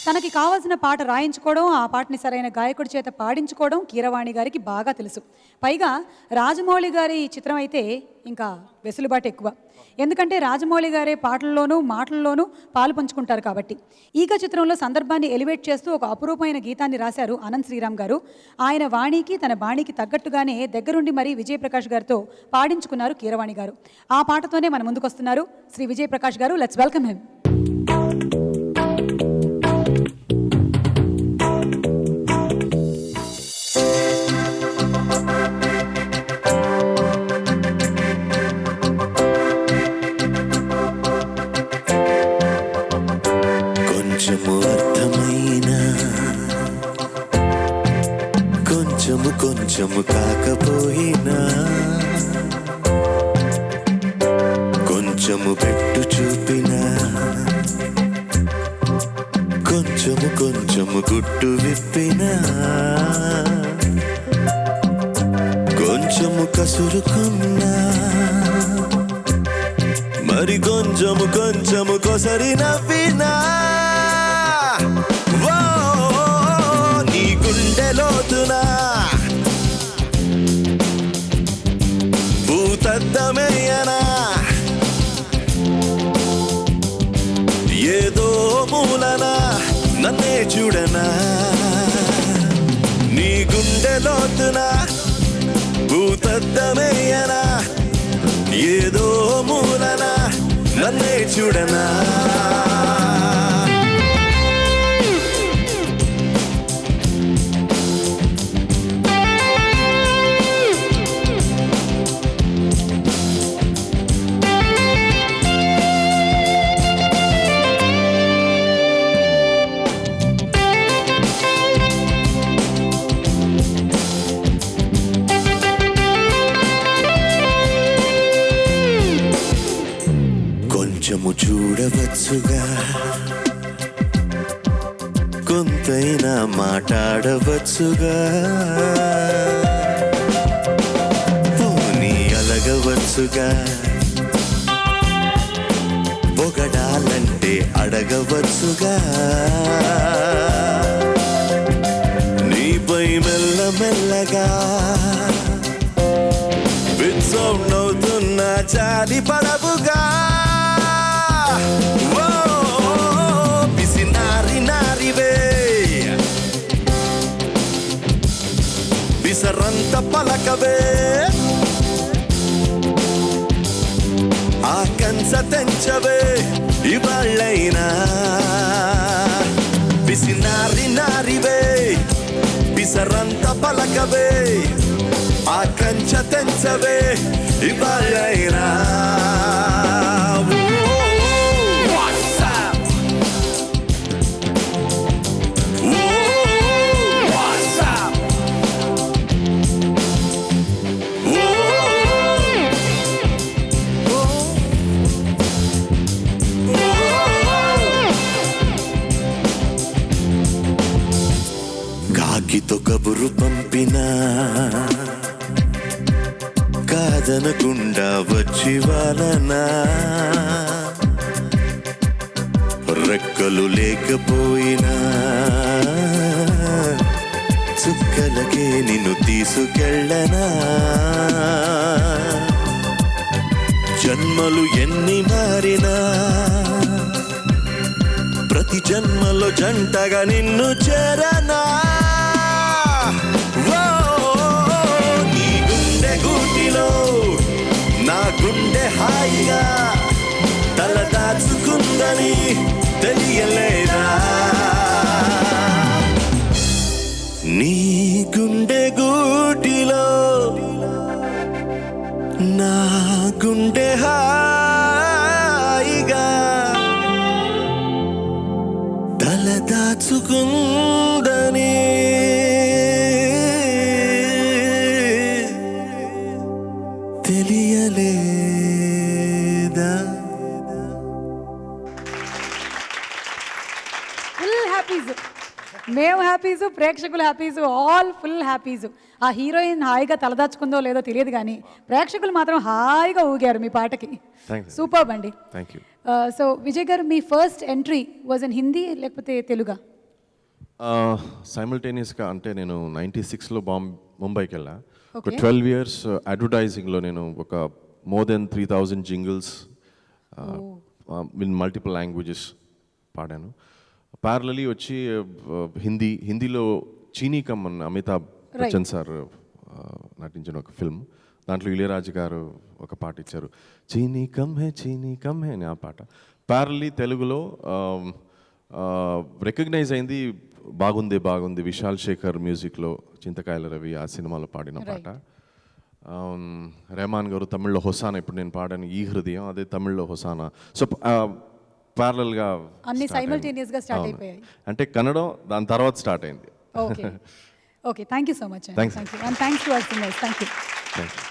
తనకి కావాల్సిన పాట రాయించుకోవడం, ఆ పాటని సరైన గాయకుడి చేత పాడించుకోవడం కీరవాణి గారికి బాగా తెలుసు. పైగా రాజమౌళి గారి చిత్రం అయితే ఇంకా వెసులుబాటు ఎక్కువ. ఎందుకంటే రాజమౌళి గారే పాటల్లోనూ మాటల్లోనూ పాలు పంచుకుంటారు కాబట్టి. ఈగ చిత్రంలో సందర్భాన్ని ఎలివేట్ చేస్తూ ఒక అపురూపమైన గీతాన్ని రాశారు అనంత్ శ్రీరామ్ గారు. ఆయన వాణికి తన బాణికి తగ్గట్టుగానే దగ్గరుండి మరీ విజయప్రకాష్ గారితో పాడించుకున్నారు కీరవాణి గారు. ఆ పాటతోనే మన ముందుకొస్తున్నారు శ్రీ విజయప్రకాష్ గారు. Let's welcome him. కొంచెము కాకపోయినా కొంచెము పెట్టు చూపినా కొంచెము గుట్టు విప్పినా కొంచెము కసురుకున్నా మరి కొంచెము కొసరి నవ్వినా నీ గుండెలోతునా భూతద్దమేయనా ఏదో మూలన నన్నే చూడనా నీ గుండెలోతునా భూతద్దమేయనా ఏదో మూలన నన్నే చూడనా కొంచెము చూడవచ్చుగా కొంతైనా మాట్లాడవచ్చుగా పోనీ అలగవచ్చుగా పొగడాలంటే అడగవచ్చుగా నీపై మెల్లమెల్లగా విత్సౌండ్ అవుతున్న చాలి పడవుగా బిసరంత పలకవే ఆ కంచ తెంచవే ఇవాళ్ళైనా బిసినారివే బిసరంత పలకవే ఆ కంచ తెంచవే ఇవాళ్ళైనా కాకితో కబురు పంపినా కాదనకుండా వచ్చి వాలనా రెక్కలు లేకపోయినా చుక్కలకే నిన్ను తీసుకెళ్ళనా జన్మలు ఎన్ని మారినా ప్రతి జన్మలో జంటగా నిన్ను చేరనా నీ గుండె గూటిలో నా గుండె హాయిగా తల దాచుకుందని తెలియలేదా నీ గుండె గూటిలో నా గుండె హాయిగా తల దాచుకుందని తెలియలేదా ఫుల్ హ్యాపీస్, మేము హ్యాపీసు, ప్రేక్షకులు హ్యాపీసు, ఆల్ ఫుల్ హ్యాపీసు. ఆ హీరోయిన్ హాయిగా తలదాచుకుందో లేదో తెలియదు కానీ ప్రేక్షకులు మాత్రం హాయిగా ఊగారు మీ పాటకి. సూపర్ అండి. సో విజయ్ గారు మీ first entry was in Hindi లేకపోతే తెలుగా? సైమల్టేనియస్గా అంటే నేను 96లో ముంబైకి వెళ్ళా. ఒక Okay. 12 years అడ్వర్టైజింగ్లో నేను ఒక more than 3000 jingles in multiple languages పాడాను. ప్యారలీ వచ్చి హిందీలో చీనీ కమ్ అన్న అమితాబ్ బచ్చన్ సార్ నటించిన ఒక ఫిల్మ్, దాంట్లో ఇళయరాజు గారు ఒక పాట ఇచ్చారు, చీనీ కమ్ హే అని ఆ పాట. ప్యారలీ తెలుగులో రికగ్నైజ్ అయింది బాగుంది విశాల్ శేఖర్ మ్యూజిక్లో చింతకాయల రవి ఆ సినిమాలో పాడిన పాట. రెహమాన్ గారు తమిళ్లో హొసానా, ఇప్పుడు నేను పాడాను ఈ హృదయం, అదే తమిళ్లో హొసానా. సో ప్యారలల్గా అన్ని simultaneous గా start అయిపోయాయి. అంటే కన్నడం దాని తర్వాత స్టార్ట్ అయింది. Okay okay, thank you so much. Thanks. Thank you and thanks to our singers. Thank you. Thank you.